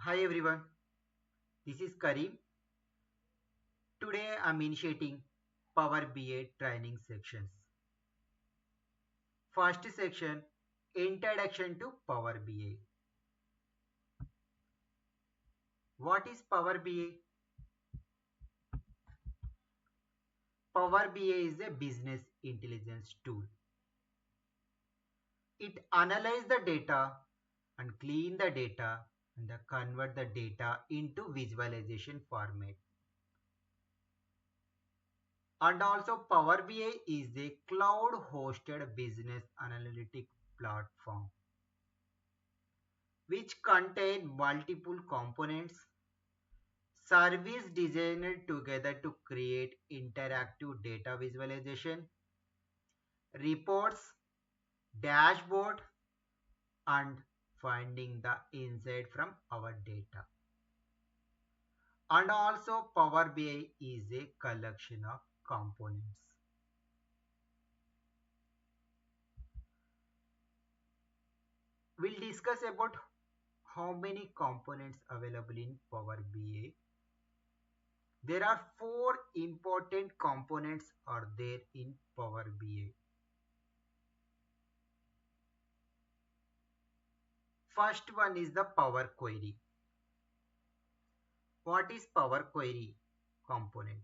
Hi everyone, this is Karim. Today I'm initiating Power BI training sections. First section, Introduction to Power BI. What is Power BI? Power BI is a business intelligence tool. It analyzes the data and clean the data and convert the data into visualization format. And also Power BI is a cloud hosted business analytic platform which contain multiple components, service designed together to create interactive data visualization, reports, dashboard, and finding the insight from our data. And also Power BI is a collection of components. We'll discuss about how many components available in Power BI. There are four important components are there in Power BI. First one is the Power Query. What is Power Query component?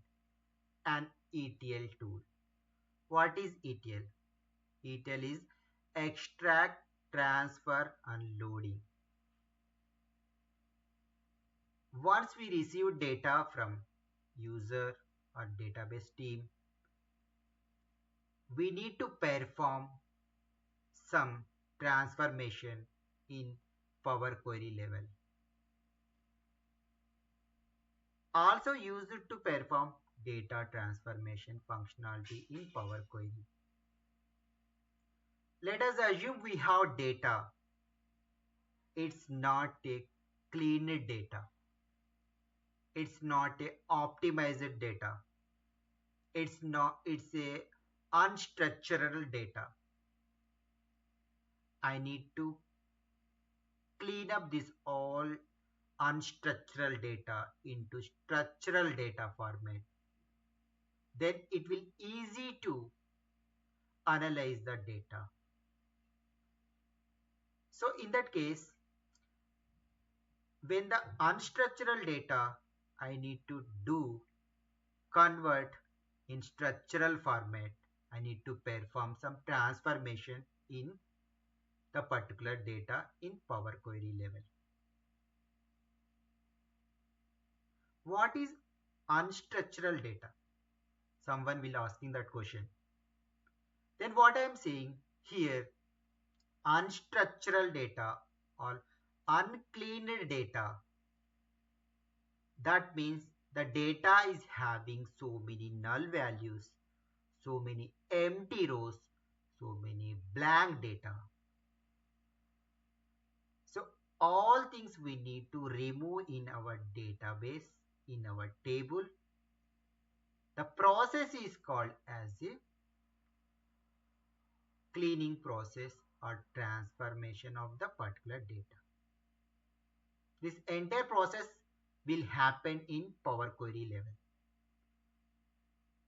An ETL tool. What is ETL? ETL is extract, transfer and loading. Once we receive data from user or database team, we need to perform some transformation in Power Query level. Also used to perform data transformation functionality in Power Query. Let us assume we have data. It's not a clean data. It's not a optimized data. It's a unstructured data. I need to clean up this all unstructured data into structural data format. Then it will easy to analyze the data. So in that case, when the unstructured data I need to do convert in structural format, I need to perform some transformation in the particular data in Power Query level. What is unstructured data? Someone will asking that question. Then what I am saying here, unstructured data or uncleaned data, that means the data is having so many null values, so many empty rows, so many blank data. So all things we need to remove in our database, in our table. The process is called as a cleaning process or transformation of the particular data. This entire process will happen in Power Query level.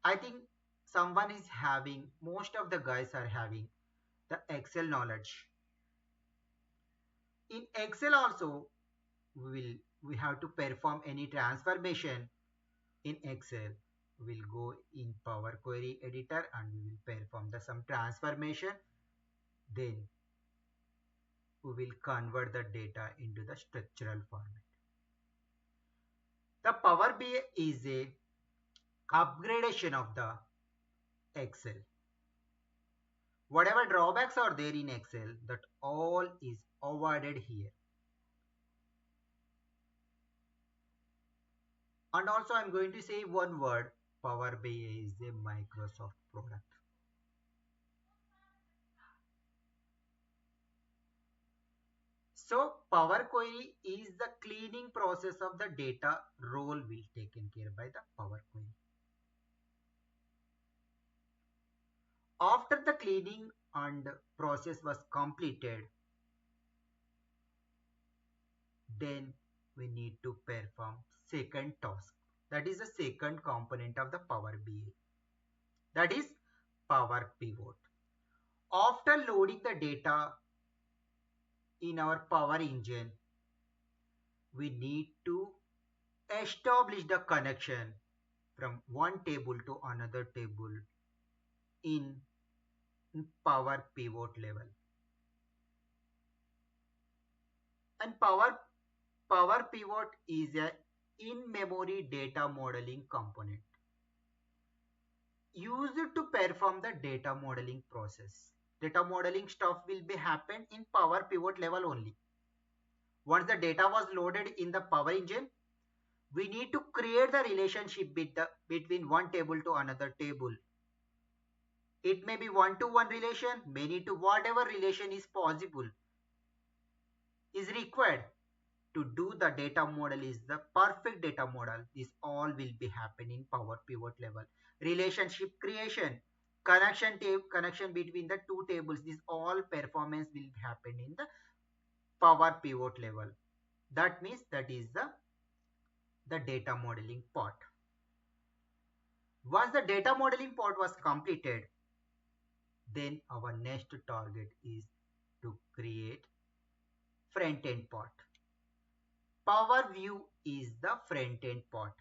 I think someone is having, most of the guys are having the Excel knowledge. In Excel also, we have to perform any transformation in Excel. We'll go in Power Query editor and we will perform some transformation. Then we will convert the data into the structural format. The Power BI is a upgradation of the Excel. Whatever drawbacks are there in Excel, that all is avoided here. And also I'm going to say one word, Power BI is a Microsoft product. So Power Query is the cleaning process of the data role will taken care by the Power Query. After the cleaning and process was completed, then we need to perform second task. That is the second component of the Power BI. That is Power Pivot. After loading the data in our Power Engine, we need to establish the connection from one table to another table in Power Pivot level. And Power Pivot is a in-memory data modeling component used to perform the data modeling process. Data modeling stuff will be happen in Power Pivot level only. Once the data was loaded in the Power Engine, we need to create the relationship between one table to another table. It may be one-to-one relation, many to whatever relation is possible, is required to do the data model is the perfect data model. This all will be happening Power Pivot level. Relationship creation, connection between the two tables, this all performance will happen in the Power Pivot level. That means that is the data modeling part. Once the data modeling part was completed, then our next target is to create front end part. Power View is the front end part.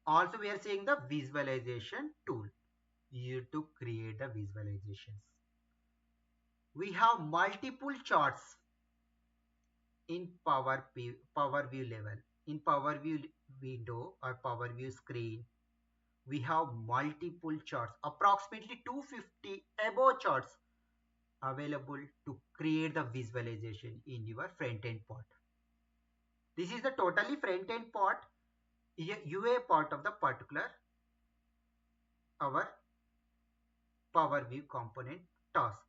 Also, we are seeing the visualization tool here to create the visualizations. We have multiple charts in Power View level. In Power View window or Power View screen, we have multiple charts, approximately 250 above charts available to create the visualization in your front end part. This is the totally front end part, UA part of the particular our Power View component task.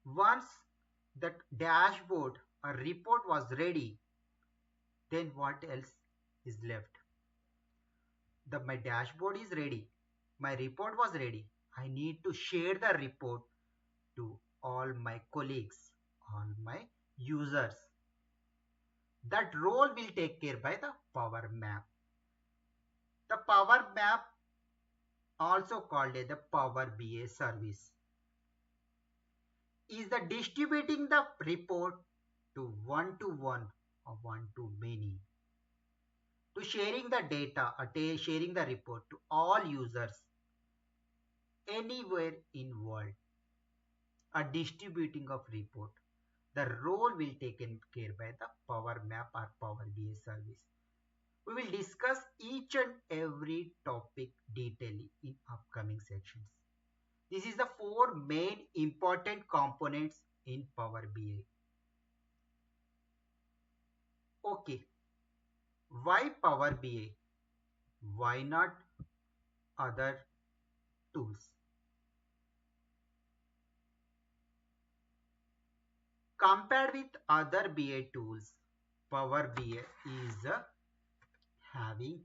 Once that dashboard or report was ready, then what else is left? My dashboard is ready. My report was ready. I need to share the report to all my colleagues, all my users. That role will take care by the Power Map. The Power Map, also called as the Power BI service, is the distributing the report to one or one to many, to sharing the data or sharing the report to all users anywhere in world, a distributing of report. The role will taken care by the Power Map or Power BI service. We will discuss each and every topic detailedly in upcoming sections. This is the four main important components in Power BI. Okay, why Power BI? Why not other tools? Compared with other BI tools, Power BI is having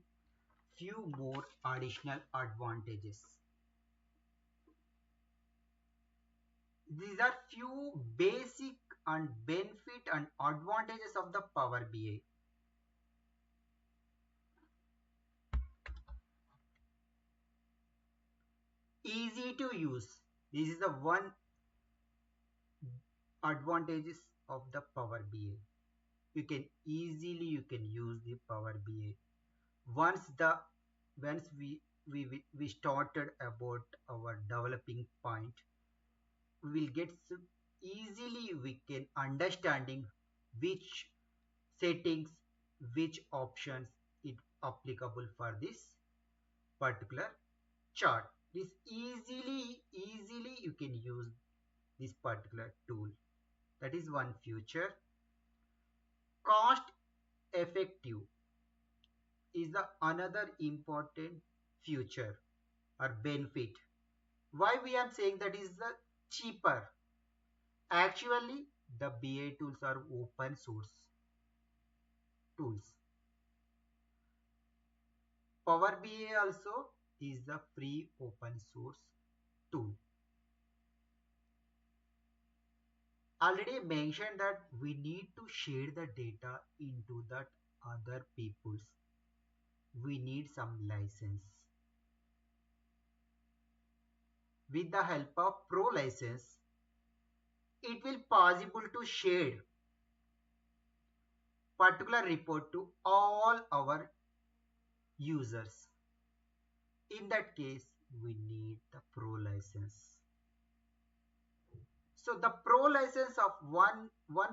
few more additional advantages. These are few basic and benefit and advantages of the Power BI. Easy to use. This is the one advantages of the Power BI. You can use the Power BI. Once the once we started about our developing point, we will get easily we can understanding which settings, which options it applicable for this particular chart. This easily you can use this particular tool. That is one feature. Cost effective is the another important feature or benefit. Why we are saying that is the cheaper? Actually, the BI tools are open source tools. Power BI also is the free open source tool. already mentioned that we need to share the data into that other people's. We need some license. With the help of pro license, it will possible to share particular report to all our users. In that case, we need the pro license. So the pro license of one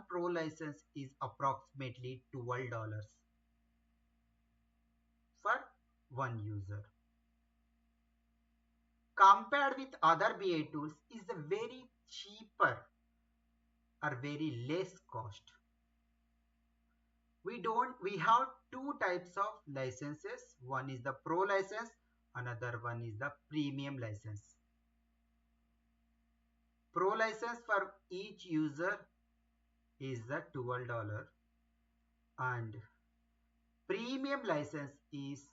pro license is approximately $12 for one user. Compared with other BI tools is a very cheaper or very less cost. We have two types of licenses. One is the pro license, another one is the premium license. Pro license for each user is the $12 and premium license is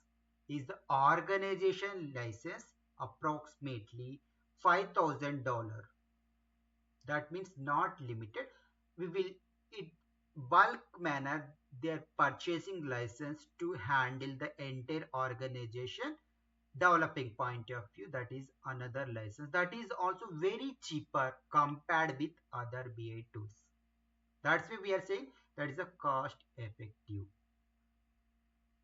the organization license approximately $5,000. That means not limited. We will it bulk manner their purchasing license to handle the entire organization developing point of view. That is another license that is also very cheaper compared with other BI tools. That's why we are saying that is a cost effective.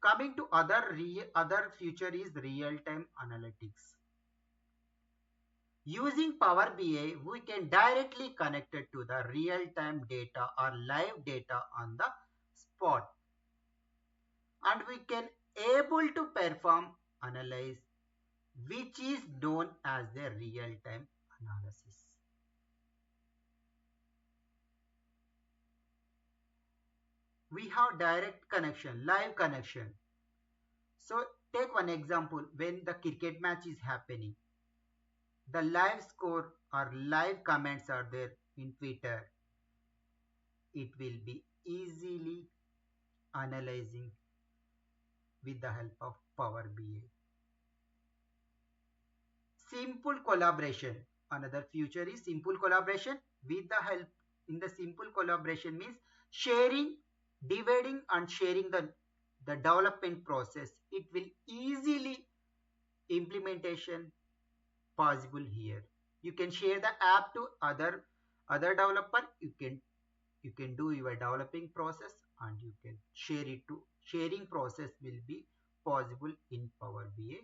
Coming to other feature is real time analytics. Using Power BI, we can directly connect it to the real-time data or live data on the spot, and we can able to perform analyze, which is known as the real-time analysis. We have direct connection, live connection. So take one example: when the cricket match is happening, the live score or live comments are there in Twitter. It will be easily analyzing with the help of Power BI. Simple collaboration. Another feature is simple collaboration. With the help in the simple collaboration means sharing, dividing and sharing the development process. It will easily implementation possible here. You can share the app to other developer. You can do your developing process and you can share it to sharing process will be possible in Power BI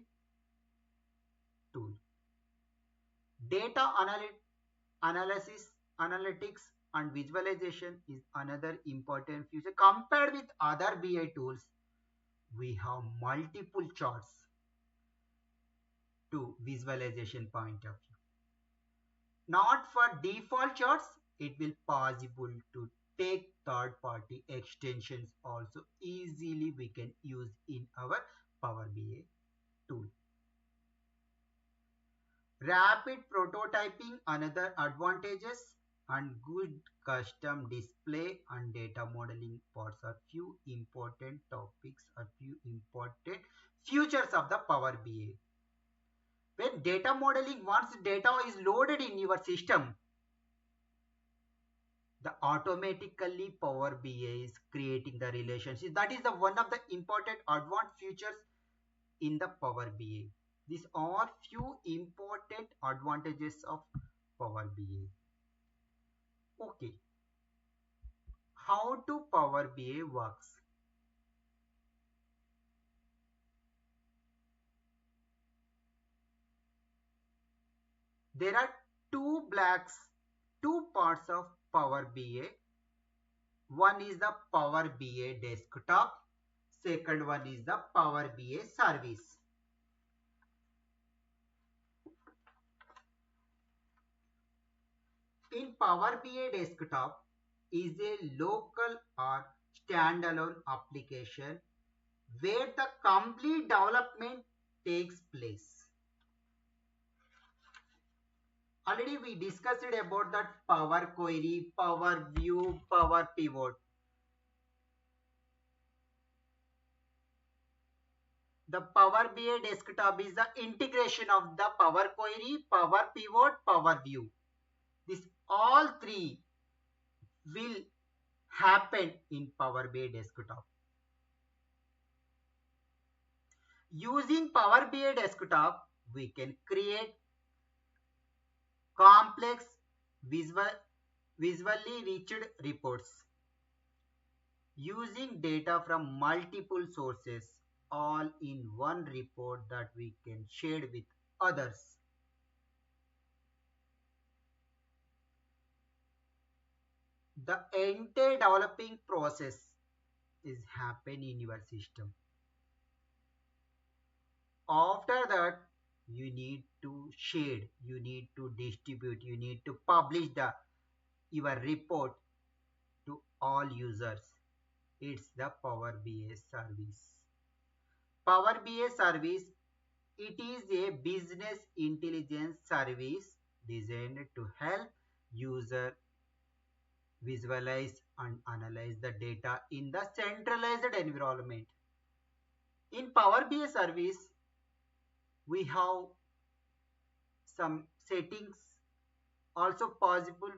tool. Data analysis, analytics and visualization is another important feature. Compared with other BI tools, we have multiple charts to visualization point of view. Not for default charts, it will possible to take third party extensions also easily we can use in our Power BI tool. Rapid prototyping, another advantages, and good custom display and data modeling parts are few important topics or few important features of the Power BI. When data modeling, once data is loaded in your system, the automatically Power BI is creating the relationship. That is the one of the important advanced features in the Power BI. These are few important advantages of Power BI. Okay, how to Power BI works? There are two parts of Power BI. One is the Power BI desktop. Second one is the Power BI service. In Power BI desktop is a local or standalone application where the complete development takes place. Already we discussed about that Power Query, Power View, Power Pivot. The Power BI desktop is the integration of the Power Query, Power Pivot, Power View. These all three will happen in Power BI desktop. Using Power BI desktop, we can create complex visual, visually rich reports using data from multiple sources all in one report that we can share with others. The entire developing process is happen in your system. After that, you need to share, you need to distribute, you need to publish the your report to all users. It's the Power BI service. Power BI service, it is a business intelligence service designed to help user visualize and analyze the data in the centralized environment. In Power BI service, we have some settings also possible.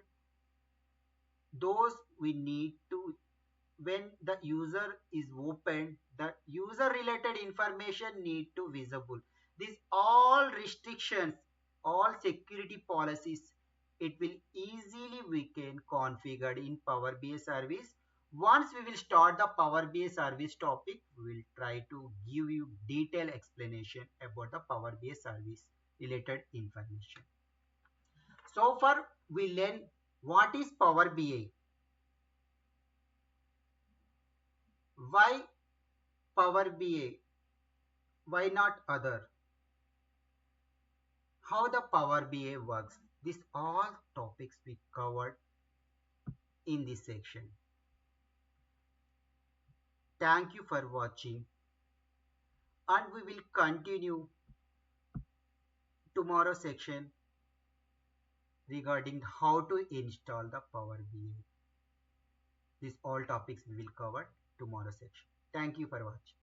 Those we need to, when the user is opened, the user related information need to visible. These all restrictions, all security policies, it will easily we can configure in Power BI service. Once we will start the Power BI service topic, we will try to give you detailed explanation about the Power BI service related information. So far we learn what is Power BI, why Power BI, why not other, how the Power BI works. These all topics we covered in this section. Thank you for watching, and we will continue tomorrow section regarding how to install the Power BI. These all topics we will cover tomorrow section. Thank you for watching.